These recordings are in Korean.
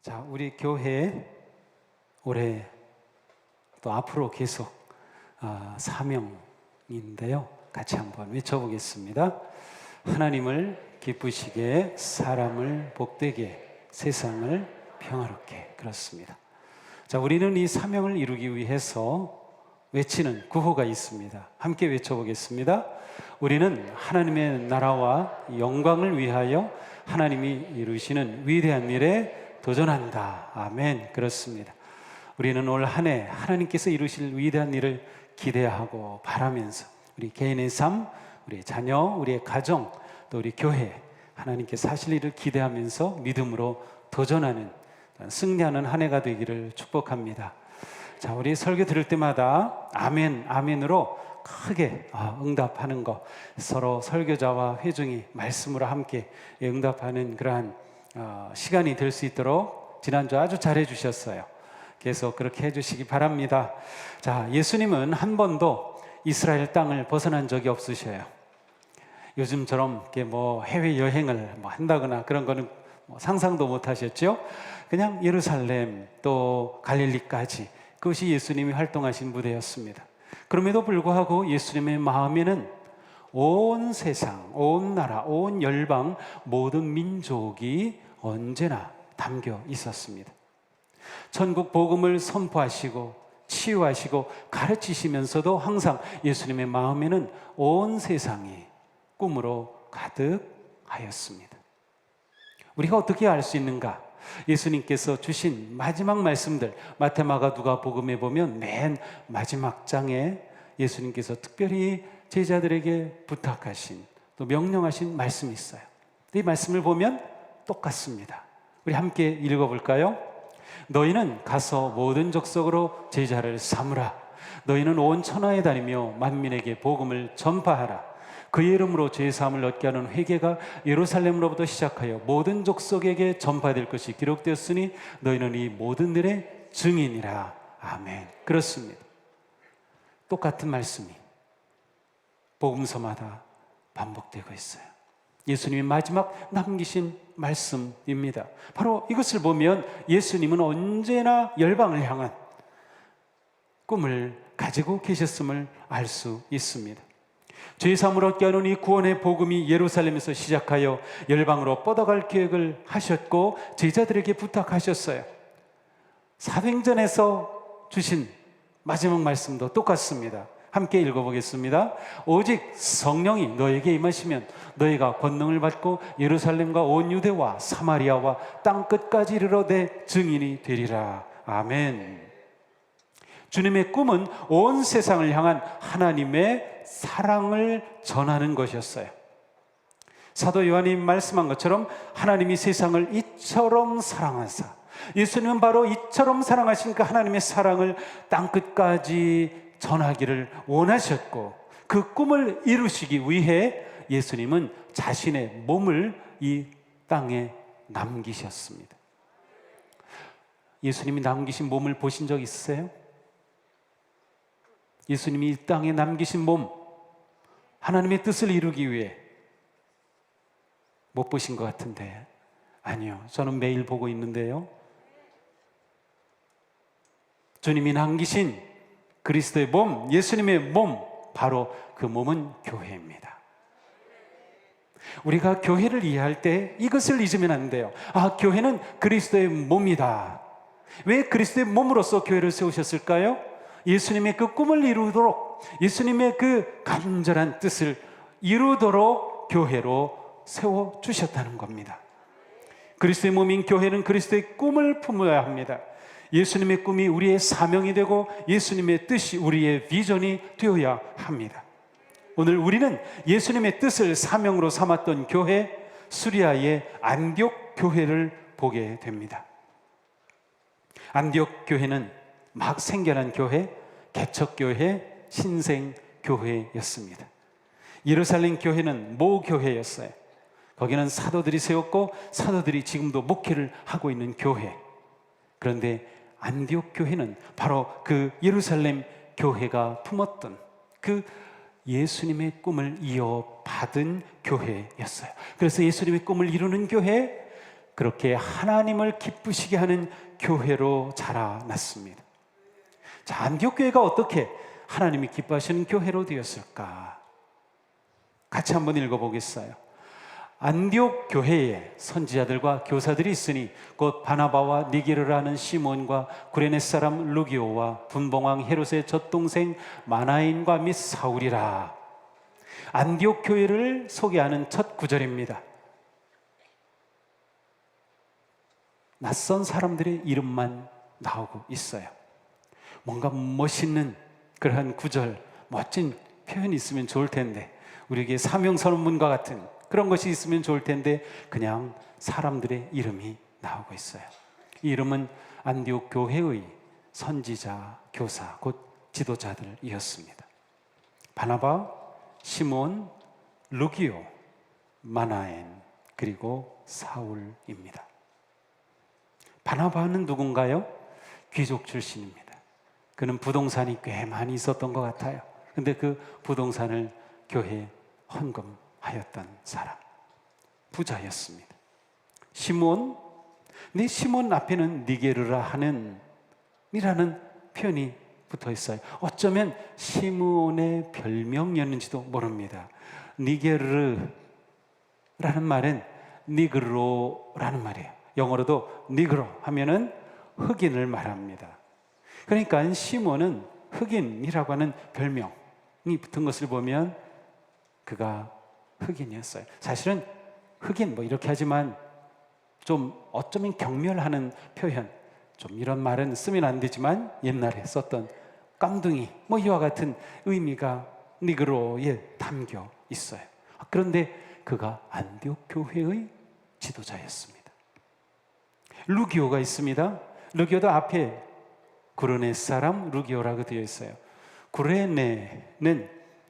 자, 우리 교회 올해 또 앞으로 계속 사명인데요. 같이 한번 외쳐보겠습니다. 하나님을 기쁘시게, 사람을 복되게, 세상을 평화롭게. 그렇습니다. 자, 우리는 이 사명을 이루기 위해서 외치는 구호가 있습니다. 함께 외쳐보겠습니다. 우리는 하나님의 나라와 영광을 위하여 하나님이 이루시는 위대한 일에 도전한다. 아멘. 그렇습니다. 우리는 올 한 해 하나님께서 이루실 위대한 일을 기대하고 바라면서 우리 개인의 삶, 우리의 자녀, 우리의 가정, 또 우리 교회, 하나님께서 하실 일을 기대하면서 믿음으로 도전하는, 승리하는 한 해가 되기를 축복합니다. 자, 우리 설교 들을 때마다 아멘, 아멘으로 크게 응답하는 것, 서로 설교자와 회중이 말씀으로 함께 응답하는 그러한 시간이 될 수 있도록 지난주 아주 잘해 주셨어요. 계속 그렇게 해주시기 바랍니다. 자, 예수님은 한 번도 이스라엘 땅을 벗어난 적이 없으셔요. 요즘처럼 이렇게 해외 여행을 한다거나 그런 거는 상상도 못 하셨죠? 그냥 예루살렘 또 갈릴리까지, 그것이 예수님이 활동하신 무대였습니다. 그럼에도 불구하고 예수님의 마음에는 온 세상, 온 나라, 온 열방, 모든 민족이 언제나 담겨 있었습니다. 천국 복음을 선포하시고 치유하시고 가르치시면서도 항상 예수님의 마음에는 온 세상이 꿈으로 가득하였습니다. 우리가 어떻게 알 수 있는가? 예수님께서 주신 마지막 말씀들, 마태, 마가, 누가 복음에 보면 맨 마지막 장에 예수님께서 특별히 제자들에게 부탁하신, 또 명령하신 말씀이 있어요. 이 말씀을 보면 똑같습니다. 우리 함께 읽어볼까요? 너희는 가서 모든 족속으로 제자를 삼으라. 너희는 온 천하에 다니며 만민에게 복음을 전파하라. 그의 이름으로 죄 사함을 얻게 하는 회개가 예루살렘으로부터 시작하여 모든 족속에게 전파될 것이 기록되었으니 너희는 이 모든 일의 증인이라. 아멘. 그렇습니다. 똑같은 말씀이 복음서마다 반복되고 있어요. 예수님이 마지막 남기신 말씀입니다. 바로 이것을 보면 예수님은 언제나 열방을 향한 꿈을 가지고 계셨음을 알 수 있습니다. 죄사함을 얻게 하는 이 구원의 복음이 예루살렘에서 시작하여 열방으로 뻗어갈 계획을 하셨고 제자들에게 부탁하셨어요. 사도행전에서 주신 마지막 말씀도 똑같습니다. 함께 읽어보겠습니다. 오직 성령이 너에게 임하시면 너희가 권능을 받고 예루살렘과 온 유대와 사마리아와 땅끝까지 이르러 내 증인이 되리라. 아멘. 주님의 꿈은 온 세상을 향한 하나님의 사랑을 전하는 것이었어요. 사도 요한이 말씀한 것처럼 하나님이 세상을 이처럼 사랑하사, 예수님은 바로 이처럼 사랑하신 그 하나님의 사랑을 땅끝까지 전하기를 원하셨고, 그 꿈을 이루시기 위해 예수님은 자신의 몸을 이 땅에 남기셨습니다. 예수님이 남기신 몸을 보신 적 있으세요? 예수님이 이 땅에 남기신 몸, 하나님의 뜻을 이루기 위해 못 보신 것 같은데, 아니요, 저는 매일 보고 있는데요. 주님이 남기신 그리스도의 몸, 예수님의 몸, 바로 그 몸은 교회입니다. 우리가 교회를 이해할 때 이것을 잊으면 안 돼요. 교회는 그리스도의 몸이다. 왜 그리스도의 몸으로서 교회를 세우셨을까요? 예수님의 그 꿈을 이루도록, 예수님의 그 간절한 뜻을 이루도록 교회로 세워주셨다는 겁니다. 그리스도의 몸인 교회는 그리스도의 꿈을 품어야 합니다. 예수님의 꿈이 우리의 사명이 되고 예수님의 뜻이 우리의 비전이 되어야 합니다. 오늘 우리는 예수님의 뜻을 사명으로 삼았던 교회, 수리아의 안디옥 교회를 보게 됩니다. 안디옥 교회는 막 생겨난 교회, 개척교회, 신생교회였습니다. 예루살렘 교회는 모교회였어요. 거기는 사도들이 세웠고 사도들이 지금도 목회를 하고 있는 교회. 그런데 안디옥 교회는 바로 그 예루살렘 교회가 품었던 그 예수님의 꿈을 이어받은 교회였어요. 그래서 예수님의 꿈을 이루는 교회, 그렇게 하나님을 기쁘시게 하는 교회로 자라났습니다. 자, 안디옥 교회가 어떻게 하나님이 기뻐하시는 교회로 되었을까? 같이 한번 읽어보겠어요. 안디옥 교회에 선지자들과 교사들이 있으니 곧 바나바와 니게르라는 시몬과 구레네 사람 루기오와 분봉왕 헤롯의 젖동생 마나인과 및 사울이라. 안디옥 교회를 소개하는 첫 구절입니다. 낯선 사람들의 이름만 나오고 있어요. 뭔가 멋있는 그러한 구절, 멋진 표현이 있으면 좋을 텐데, 우리에게 사명선언문과 같은 그런 것이 있으면 좋을 텐데 그냥 사람들의 이름이 나오고 있어요. 이 이름은 안디옥 교회의 선지자, 교사, 곧 지도자들이었습니다. 바나바, 시몬, 루기오, 마나엔, 그리고 사울입니다. 바나바는 누군가요? 귀족 출신입니다. 그는 부동산이 꽤 많이 있었던 것 같아요. 근데 그 부동산을 교회에 헌금하였던 사람, 부자였습니다. 시몬, 네 시몬 앞에는 니게르라 하는 이라는 표현이 붙어 있어요. 어쩌면 시몬의 별명이었는지도 모릅니다. 니게르라는 말은 니그로라는 말이에요. 영어로도 니그로 하면은 흑인을 말합니다. 그러니까 시몬은 흑인이라고 하는 별명이 붙은 것을 보면 그가 흑인이었어요. 사실은 흑인 뭐 이렇게 하지만 좀 어쩌면 경멸하는 표현, 좀 이런 말은 쓰면 안 되지만 옛날에 썼던 깜둥이 뭐 이와 같은 의미가 니그로에 담겨 있어요. 그런데 그가 안디옥 교회의 지도자였습니다. 루기오가 있습니다. 루기오도 앞에 구레네 사람 루기오라고 되어 있어요. 구레네는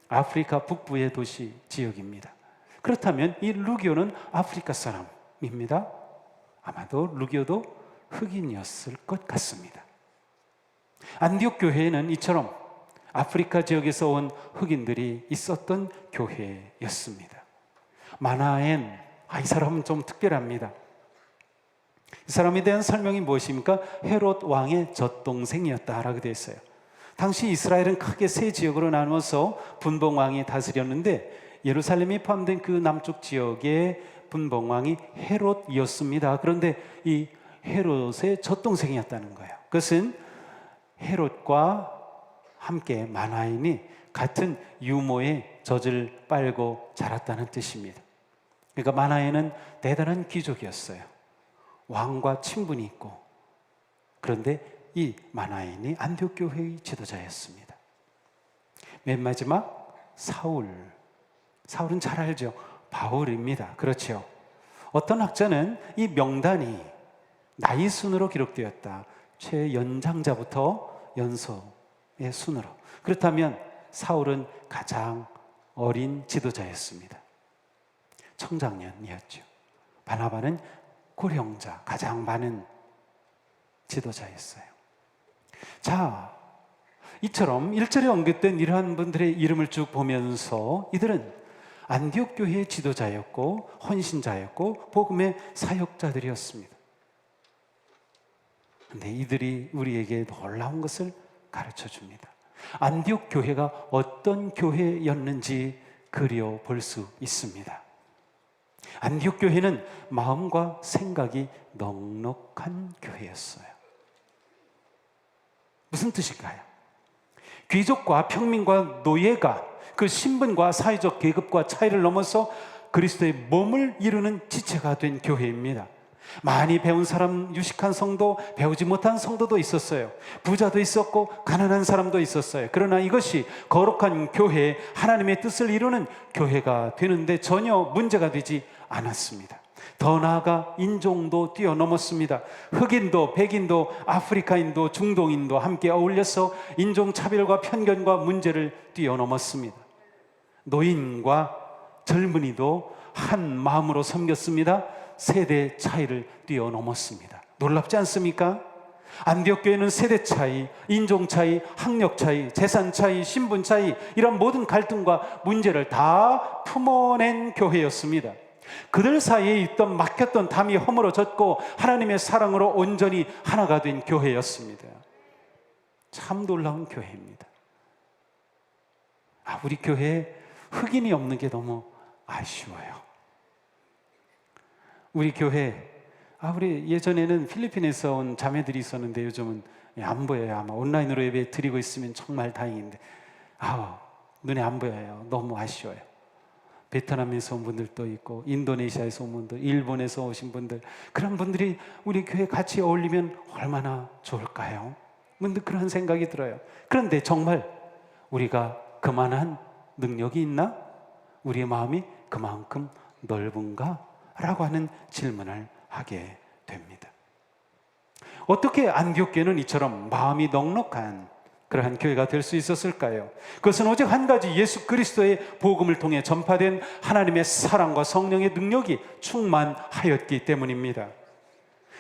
아프리카 북부의 도시 지역입니다. 그렇다면 이 루기오는 아프리카 사람입니다. 아마도 루기오도 흑인이었을 것 같습니다. 안디옥 교회에는 이처럼 아프리카 지역에서 온 흑인들이 있었던 교회였습니다. 마나엔, 이 사람은 좀 특별합니다. 이 사람에 대한 설명이 무엇입니까? 헤롯 왕의 젖동생이었다라고 되어 있어요. 당시 이스라엘은 크게 세 지역으로 나누어서 분봉왕이 다스렸는데 예루살렘이 포함된 그 남쪽 지역의 분봉왕이 헤롯이었습니다. 그런데 이 헤롯의 젖동생이었다는 거예요. 그것은 헤롯과 함께 마나인이 같은 유모의 젖을 빨고 자랐다는 뜻입니다. 그러니까 마나인은 대단한 귀족이었어요. 왕과 친분이 있고, 그런데 이 마나인이 안디옥 교회의 지도자였습니다. 맨 마지막 사울은 잘 알죠. 바울입니다. 그렇죠. 어떤 학자는 이 명단이 나이 순으로 기록되었다. 최연장자부터 연소의 순으로. 그렇다면 사울은 가장 어린 지도자였습니다. 청장년이었죠. 바나바는 고령자, 가장 많은 지도자였어요. 자, 이처럼 1절에 언급된 이러한 분들의 이름을 쭉 보면서 이들은 안디옥 교회의 지도자였고 헌신자였고 복음의 사역자들이었습니다. 그런데 이들이 우리에게 놀라운 것을 가르쳐 줍니다. 안디옥 교회가 어떤 교회였는지 그려볼 수 있습니다. 안디옥 교회는 마음과 생각이 넉넉한 교회였어요. 무슨 뜻일까요? 귀족과 평민과 노예가 그 신분과 사회적 계급과 차이를 넘어서 그리스도의 몸을 이루는 지체가 된 교회입니다. 많이 배운 사람, 유식한 성도, 배우지 못한 성도도 있었어요. 부자도 있었고 가난한 사람도 있었어요. 그러나 이것이 거룩한 교회, 하나님의 뜻을 이루는 교회가 되는데 전혀 문제가 되지 않았습니다. 더 나아가 인종도 뛰어넘었습니다. 흑인도 백인도 아프리카인도 중동인도 함께 어울려서 인종차별과 편견과 문제를 뛰어넘었습니다. 노인과 젊은이도 한 마음으로 섬겼습니다. 세대 차이를 뛰어넘었습니다. 놀랍지 않습니까? 안디옥 교회는 세대 차이, 인종 차이, 학력 차이, 재산 차이, 신분 차이, 이런 모든 갈등과 문제를 다 품어낸 교회였습니다. 그들 사이에 있던 막혔던 담이 허물어졌고 하나님의 사랑으로 온전히 하나가 된 교회였습니다. 참 놀라운 교회입니다. 우리 교회에 흑인이 없는 게 너무 아쉬워요. 우리 교회, 우리 예전에는 필리핀에서 온 자매들이 있었는데 요즘은 안 보여요. 아마 온라인으로 예배 드리고 있으면 정말 다행인데 눈에 안 보여요. 너무 아쉬워요. 베트남에서 온 분들도 있고 인도네시아에서 온 분들, 일본에서 오신 분들, 그런 분들이 우리 교회 같이 어울리면 얼마나 좋을까요? 문득 그런 생각이 들어요. 그런데 정말 우리가 그만한 능력이 있나? 우리의 마음이 그만큼 넓은가? 라고 하는 질문을 하게 됩니다. 어떻게 안디옥교회는 이처럼 마음이 넉넉한 그러한 교회가 될 수 있었을까요? 그것은 오직 한 가지, 예수 그리스도의 복음을 통해 전파된 하나님의 사랑과 성령의 능력이 충만하였기 때문입니다.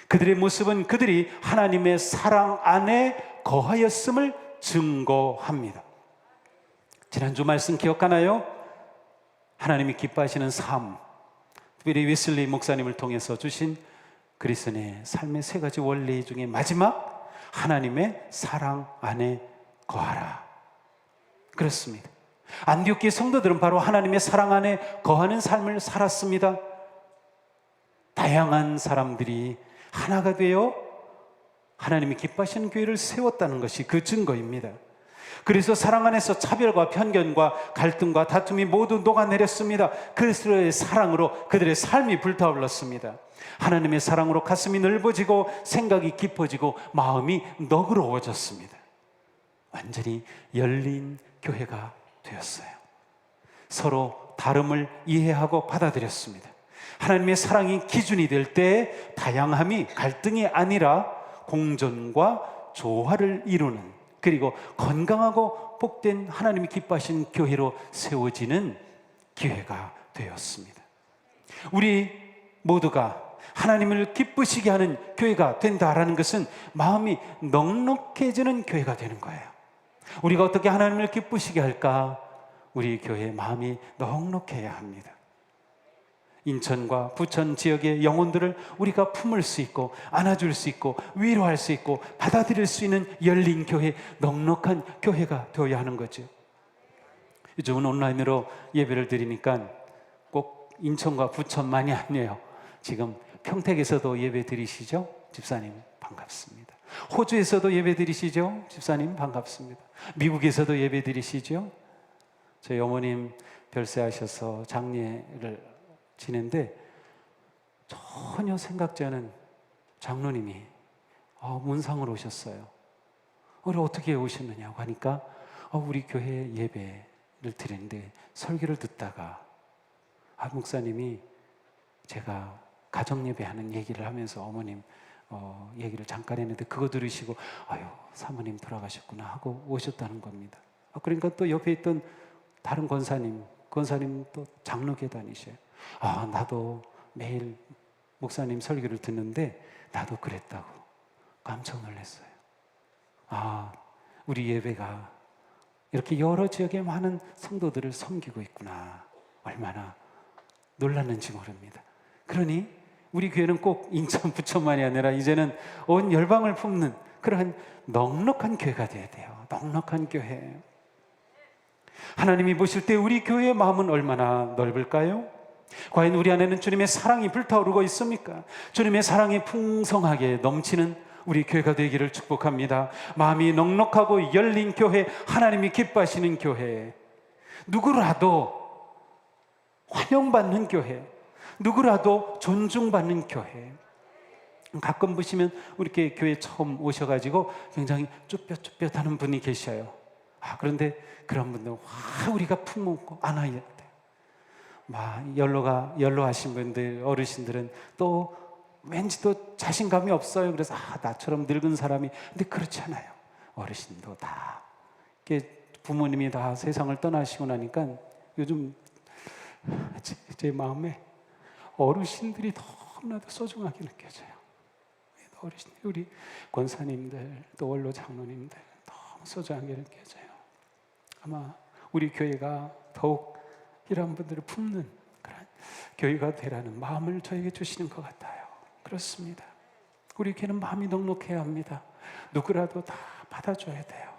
그들의 모습은 그들이 하나님의 사랑 안에 거하였음을 증거합니다. 지난주 말씀 기억하나요? 하나님이 기뻐하시는 삶, 특별히 웨슬리 목사님을 통해서 주신 그리스도인의 삶의 세 가지 원리 중에 마지막, 하나님의 사랑 안에 거하라. 그렇습니다. 안디옥 교회 성도들은 바로 하나님의 사랑 안에 거하는 삶을 살았습니다. 다양한 사람들이 하나가 되어 하나님이 기뻐하시는 교회를 세웠다는 것이 그 증거입니다. 그래서 사랑 안에서 차별과 편견과 갈등과 다툼이 모두 녹아내렸습니다. 그리스도의 사랑으로 그들의 삶이 불타올랐습니다. 하나님의 사랑으로 가슴이 넓어지고 생각이 깊어지고 마음이 너그러워졌습니다. 완전히 열린 교회가 되었어요. 서로 다름을 이해하고 받아들였습니다. 하나님의 사랑이 기준이 될 때 다양함이 갈등이 아니라 공존과 조화를 이루는, 그리고 건강하고 복된 하나님이 기뻐하신 교회로 세워지는 기회가 되었습니다. 우리 모두가 하나님을 기쁘시게 하는 교회가 된다라는 것은 마음이 넉넉해지는 교회가 되는 거예요. 우리가 어떻게 하나님을 기쁘시게 할까? 우리 교회의 마음이 넉넉해야 합니다. 인천과 부천 지역의 영혼들을 우리가 품을 수 있고 안아줄 수 있고 위로할 수 있고 받아들일 수 있는 열린 교회, 넉넉한 교회가 되어야 하는 거죠. 요즘은 온라인으로 예배를 드리니까 꼭 인천과 부천만이 아니에요. 지금 평택에서도 예배 드리시죠? 집사님 반갑습니다. 호주에서도 예배 드리시죠? 집사님 반갑습니다. 미국에서도 예배 드리시죠? 저희 어머님 별세하셔서 장례를 지낸데 전혀 생각지 않은 장로님이 문상으로 오셨어요. 어떻게 오셨느냐고 하니까 우리 교회 예배를 드리는데 설교를 듣다가 목사님이 제가 가정예배하는 얘기를 하면서 어머님 얘기를 잠깐 했는데 그거 들으시고 사모님 돌아가셨구나 하고 오셨다는 겁니다. 그러니까 또 옆에 있던 다른 권사님 또 장로교 다니셔요. 나도 매일 목사님 설교를 듣는데 나도 그랬다고 깜짝 놀랐어요. 우리 예배가 이렇게 여러 지역의 많은 성도들을 섬기고 있구나. 얼마나 놀랐는지 모릅니다. 그러니 우리 교회는 꼭 인천, 부천만이 아니라 이제는 온 열방을 품는 그러한 넉넉한 교회가 되어야 돼요. 넉넉한 교회. 하나님이 보실 때 우리 교회의 마음은 얼마나 넓을까요? 과연 우리 안에는 주님의 사랑이 불타오르고 있습니까? 주님의 사랑이 풍성하게 넘치는 우리 교회가 되기를 축복합니다. 마음이 넉넉하고 열린 교회, 하나님이 기뻐하시는 교회, 누구라도 환영받는 교회, 누구라도 존중받는 교회. 가끔 보시면 우리 교회 처음 오셔가지고 굉장히 쭈뼛쭈뼛하는 분이 계셔요. 그런데 그런 분들 우리가 품고 안아야 돼요. 연로하신 분들, 어르신들은 또 왠지 또 자신감이 없어요. 그래서 나처럼 늙은 사람이, 근데 그렇지 않아요. 어르신도 다 부모님이 다 세상을 떠나시고 나니까 요즘 제 마음에 어르신들이 너무나도 소중하게 느껴져요. 어르신들, 우리 권사님들, 또 원로 장로님들 너무 소중하게 느껴져요. 아마 우리 교회가 더욱 이런 분들을 품는 그런 교회가 되라는 마음을 저에게 주시는 것 같아요. 그렇습니다. 우리 교회는 마음이 넉넉해야 합니다. 누구라도 다 받아줘야 돼요.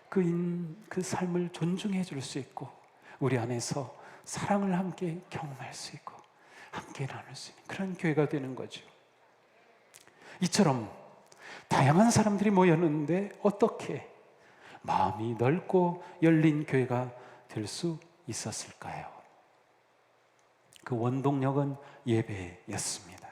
그 삶을 존중해 줄 수 있고, 우리 안에서 사랑을 함께 경험할 수 있고 함께 나눌 수 있는 그런 교회가 되는 거죠. 이처럼 다양한 사람들이 모였는데 어떻게 마음이 넓고 열린 교회가 될 수 있었을까요? 그 원동력은 예배였습니다.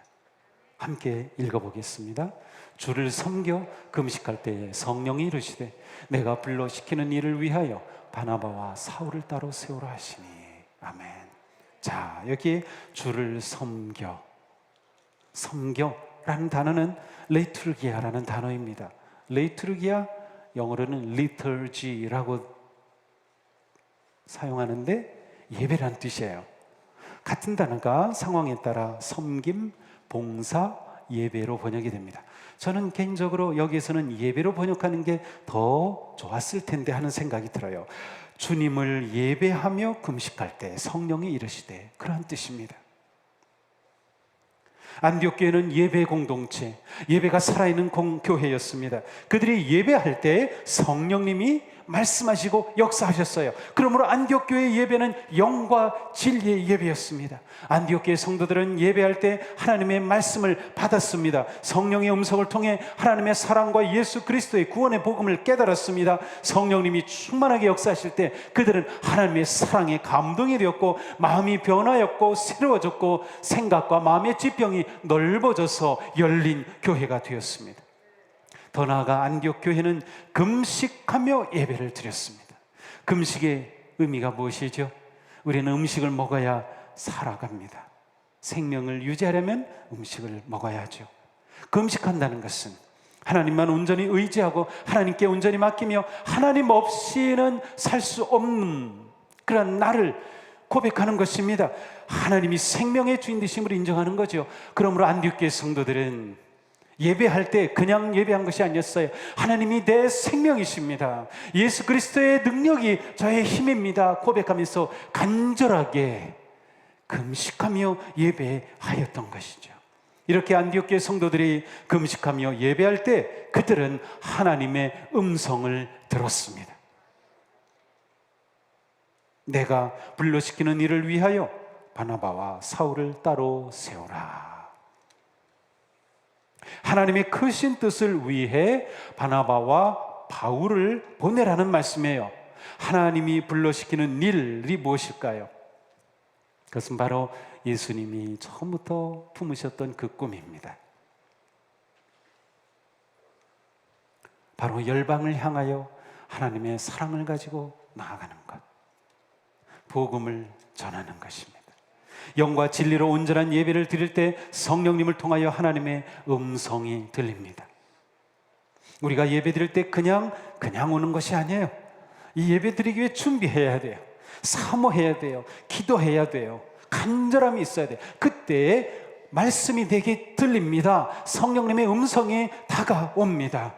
함께 읽어보겠습니다. 주를 섬겨 금식할 때에 성령이 이르시되 내가 불러 시키는 일을 위하여 바나바와 사울을 따로 세우라 하시니. 아멘. 자, 여기에 주를 섬겨라는 단어는 레이투르기아라는 단어입니다. 레이투르기아, 영어로는 liturgy라고 사용하는데 예배란 뜻이에요. 같은 단어가 상황에 따라 섬김, 봉사, 예배로 번역이 됩니다. 저는 개인적으로 여기에서는 예배로 번역하는 게 더 좋았을 텐데 하는 생각이 들어요. 주님을 예배하며 금식할 때 성령이 이르시되, 그런 뜻입니다. 안디옥 교회는 예배 공동체, 예배가 살아있는 교회였습니다. 그들이 예배할 때 성령님이 말씀하시고 역사하셨어요. 그러므로 안디옥 교회의 예배는 영과 진리의 예배였습니다. 안디옥 교회 성도들은 예배할 때 하나님의 말씀을 받았습니다. 성령의 음성을 통해 하나님의 사랑과 예수 그리스도의 구원의 복음을 깨달았습니다. 성령님이 충만하게 역사하실 때 그들은 하나님의 사랑에 감동이 되었고, 마음이 변화였고 새로워졌고, 생각과 마음의 지평이 넓어져서 열린 교회가 되었습니다. 더 나아가 안디옥 교회는 금식하며 예배를 드렸습니다. 금식의 의미가 무엇이죠? 우리는 음식을 먹어야 살아갑니다. 생명을 유지하려면 음식을 먹어야죠. 금식한다는 것은 하나님만 온전히 의지하고 하나님께 온전히 맡기며 하나님 없이는 살 수 없는 그런 나를 고백하는 것입니다. 하나님이 생명의 주인 되심을 인정하는 거죠. 그러므로 안디옥 교회 성도들은 예배할 때 그냥 예배한 것이 아니었어요. 하나님이 내 생명이십니다. 예수 그리스도의 능력이 저의 힘입니다. 고백하면서 간절하게 금식하며 예배하였던 것이죠. 이렇게 안디옥 교회 성도들이 금식하며 예배할 때 그들은 하나님의 음성을 들었습니다. 내가 불러시키는 일을 위하여 바나바와 사울을 따로 세우라. 하나님의 크신 뜻을 위해 바나바와 바울을 보내라는 말씀이에요. 하나님이 불러시키는 일이 무엇일까요? 그것은 바로 예수님이 처음부터 품으셨던 그 꿈입니다. 바로 열방을 향하여 하나님의 사랑을 가지고 나아가는 것, 복음을 전하는 것입니다. 영과 진리로 온전한 예배를 드릴 때 성령님을 통하여 하나님의 음성이 들립니다. 우리가 예배 드릴 때 그냥 오는 것이 아니에요. 이 예배 드리기 위해 준비해야 돼요. 사모해야 돼요. 기도해야 돼요. 간절함이 있어야 돼요. 그때 말씀이 내게 들립니다. 성령님의 음성이 다가옵니다.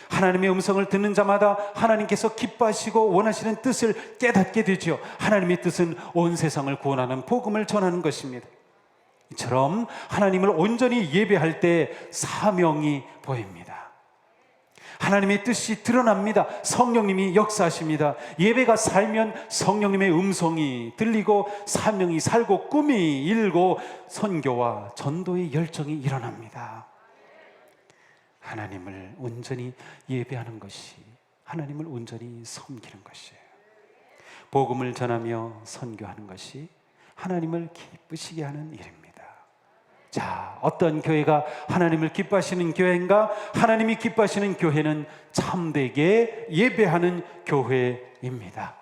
하나님의 음성을 듣는 자마다 하나님께서 기뻐하시고 원하시는 뜻을 깨닫게 되죠. 하나님의 뜻은 온 세상을 구원하는 복음을 전하는 것입니다. 이처럼 하나님을 온전히 예배할 때 사명이 보입니다. 하나님의 뜻이 드러납니다. 성령님이 역사하십니다. 예배가 살면 성령님의 음성이 들리고 사명이 살고 꿈이 일고 선교와 전도의 열정이 일어납니다. 하나님을 온전히 예배하는 것이 하나님을 온전히 섬기는 것이에요. 복음을 전하며 선교하는 것이 하나님을 기쁘시게 하는 일입니다. 자, 어떤 교회가 하나님을 기뻐하시는 교회인가? 하나님이 기뻐하시는 교회는 참되게 예배하는 교회입니다.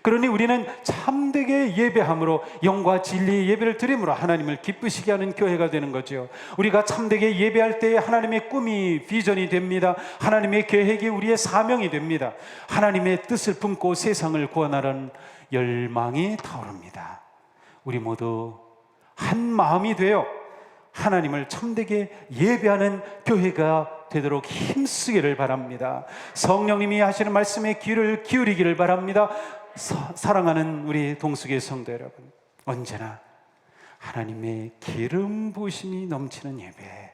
그러니 우리는 참되게 예배함으로 영과 진리의 예배를 드림으로 하나님을 기쁘시게 하는 교회가 되는 거죠. 우리가 참되게 예배할 때 하나님의 꿈이 비전이 됩니다. 하나님의 계획이 우리의 사명이 됩니다. 하나님의 뜻을 품고 세상을 구원하라는 열망이 타오릅니다. 우리 모두 한 마음이 되어 하나님을 참되게 예배하는 교회가 되도록 힘쓰기를 바랍니다. 성령님이 하시는 말씀에 귀를 기울이기를 바랍니다. 사랑하는 우리 동수교회 성도 여러분, 언제나 하나님의 기름 부으심이 넘치는 예배,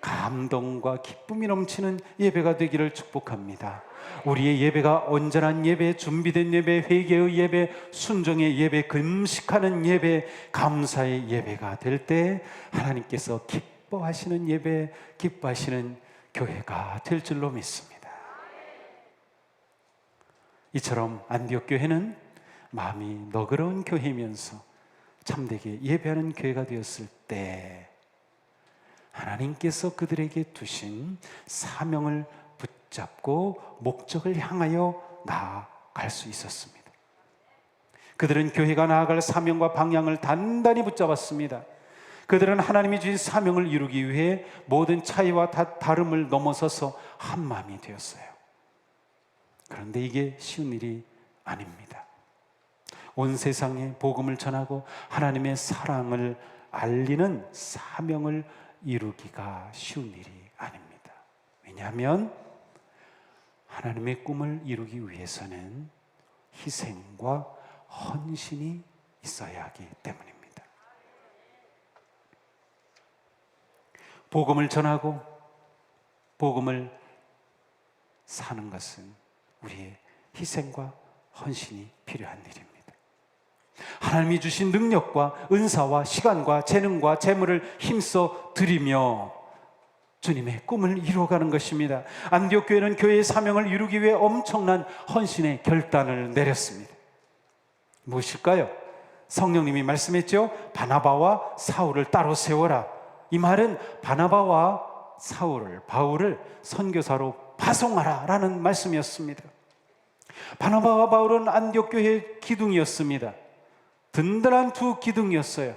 감동과 기쁨이 넘치는 예배가 되기를 축복합니다. 우리의 예배가 온전한 예배, 준비된 예배, 회개의 예배, 순종의 예배, 금식하는 예배, 감사의 예배가 될 때 하나님께서 기뻐하시는 예배, 기뻐하시는 교회가 될 줄로 믿습니다. 이처럼 안디옥 교회는 마음이 너그러운 교회이면서 참되게 예배하는 교회가 되었을 때 하나님께서 그들에게 두신 사명을 붙잡고 목적을 향하여 나아갈 수 있었습니다. 그들은 교회가 나아갈 사명과 방향을 단단히 붙잡았습니다. 그들은 하나님이 주신 사명을 이루기 위해 모든 차이와 다름을 넘어서서 한 마음이 되었어요. 그런데 이게 쉬운 일이 아닙니다. 온 세상에 복음을 전하고 하나님의 사랑을 알리는 사명을 이루기가 쉬운 일이 아닙니다. 왜냐하면 하나님의 꿈을 이루기 위해서는 희생과 헌신이 있어야 하기 때문입니다. 복음을 전하고 복음을 사는 것은 우리의 희생과 헌신이 필요한 일입니다. 하나님이 주신 능력과 은사와 시간과 재능과 재물을 힘써 드리며 주님의 꿈을 이루어가는 것입니다. 안디옥 교회는 교회의 사명을 이루기 위해 엄청난 헌신의 결단을 내렸습니다. 무엇일까요? 성령님이 말씀했죠. 바나바와 사울을 따로 세워라. 이 말은 바나바와 바울을 선교사로 파송하라 라는 말씀이었습니다. 바나바와 바울은 안디옥 교회의 기둥이었습니다. 든든한 두 기둥이었어요.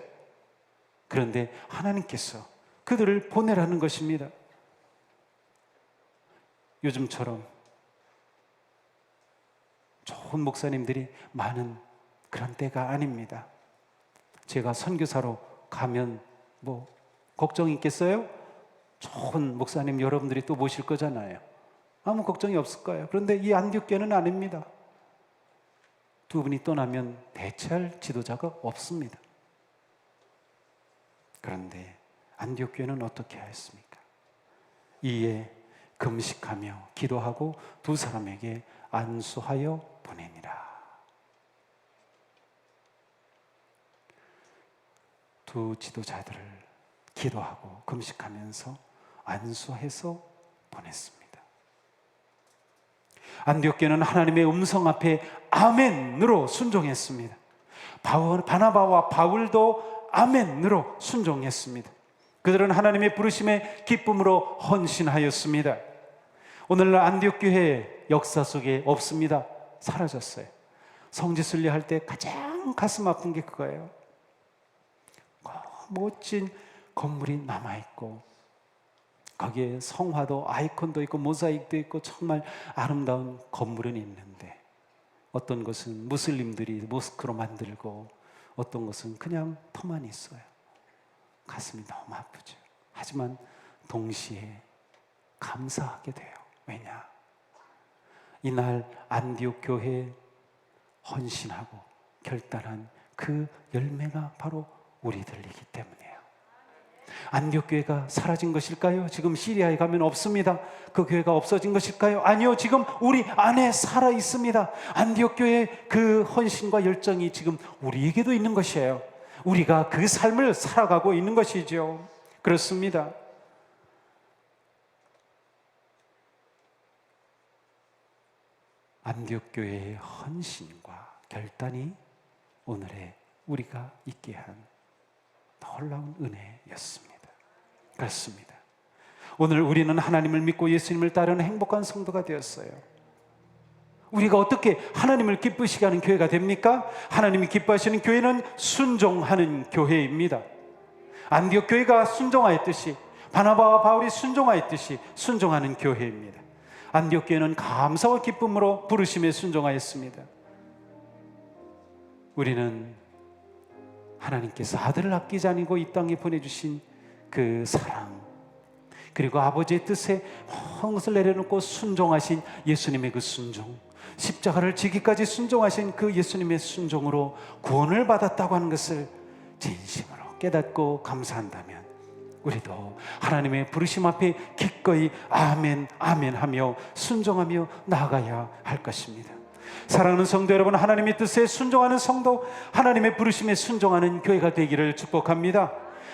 그런데 하나님께서 그들을 보내라는 것입니다. 요즘처럼 좋은 목사님들이 많은 그런 때가 아닙니다. 제가 선교사로 가면 뭐 걱정이 있겠어요? 좋은 목사님 여러분들이 또 모실 거잖아요. 아무 걱정이 없을 거예요. 그런데 이 안디옥 교회는 아닙니다. 두 분이 떠나면 대체할 지도자가 없습니다. 그런데 안디옥 교회는 어떻게 하였습니까? 이에 금식하며 기도하고 두 사람에게 안수하여 보내니라. 두 지도자들을 기도하고 금식하면서 안수해서 보냈습니다. 안디옥 교회는 하나님의 음성 앞에 아멘으로 순종했습니다. 바나바와 바울도 아멘으로 순종했습니다. 그들은 하나님의 부르심에 기쁨으로 헌신하였습니다. 오늘날 안디옥 교회 역사 속에 없습니다. 사라졌어요. 성지순례 할 때 가장 가슴 아픈 게 그거예요. 멋진 건물이 남아있고 거기에 성화도 아이콘도 있고 모자익도 있고 정말 아름다운 건물은 있는데 어떤 것은 무슬림들이 모스크로 만들고 어떤 것은 그냥 터만 있어요. 가슴이 너무 아프죠. 하지만 동시에 감사하게 돼요. 왜냐? 이날 안디옥 교회에 헌신하고 결단한 그 열매가 바로 우리들이기 때문이에요. 안디옥 교회가 사라진 것일까요? 지금 시리아에 가면 없습니다. 그 교회가 없어진 것일까요? 아니요, 지금 우리 안에 살아 있습니다. 안디옥 교회의 그 헌신과 열정이 지금 우리에게도 있는 것이에요. 우리가 그 삶을 살아가고 있는 것이죠. 그렇습니다. 안디옥 교회의 헌신과 결단이 오늘의 우리가 있게 한 놀라운 은혜였습니다. 그렇습니다. 오늘 우리는 하나님을 믿고 예수님을 따르는 행복한 성도가 되었어요. 우리가 어떻게 하나님을 기쁘시게 하는 교회가 됩니까? 하나님이 기뻐하시는 교회는 순종하는 교회입니다. 안디옥 교회가 순종하였듯이 바나바와 바울이 순종하였듯이 순종하는 교회입니다. 안디옥 교회는 감사와 기쁨으로 부르심에 순종하였습니다. 우리는 하나님께서 아들을 아끼지 아니고 이 땅에 보내주신 그 사랑, 그리고 아버지의 뜻에 모든 것을 내려놓고 순종하신 예수님의 그 순종, 십자가를 지기까지 순종하신 그 예수님의 순종으로 구원을 받았다고 하는 것을 진심으로 깨닫고 감사한다면 우리도 하나님의 부르심 앞에 기꺼이 아멘 아멘 하며 순종하며 나아가야 할 것입니다. 사랑하는 성도 여러분, 하나님의 뜻에 순종하는 성도, 하나님의 부르심에 순종하는 교회가 되기를 축복합니다.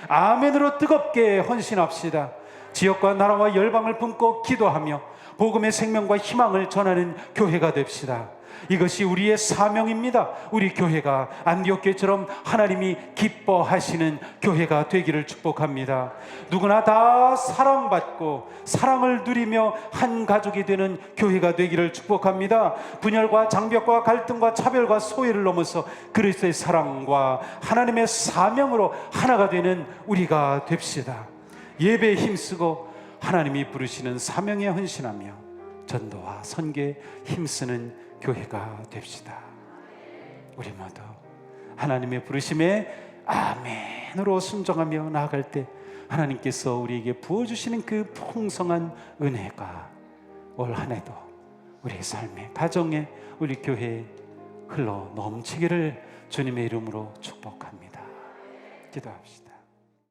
아멘으로 뜨겁게 헌신합시다. 지역과 나라와 열방을 품고 기도하며 복음의 생명과 희망을 전하는 교회가 됩시다. 이것이 우리의 사명입니다. 우리 교회가 안디옥교회처럼 하나님이 기뻐하시는 교회가 되기를 축복합니다. 누구나 다 사랑받고 사랑을 누리며 한 가족이 되는 교회가 되기를 축복합니다. 분열과 장벽과 갈등과 차별과 소외를 넘어서 그리스도의 사랑과 하나님의 사명으로 하나가 되는 우리가 됩시다. 예배에 힘쓰고 하나님이 부르시는 사명에 헌신하며 전도와 선교에 힘쓰는 교회가 됩시다. 우리 모두 하나님의 부르심에 아멘으로 순종하며 나아갈 때 하나님께서 우리에게 부어주시는 그 풍성한 은혜가 올 한 해도 우리의 삶에, 가정에, 우리 교회에 흘러 넘치기를 주님의 이름으로 축복합니다. 기도합시다.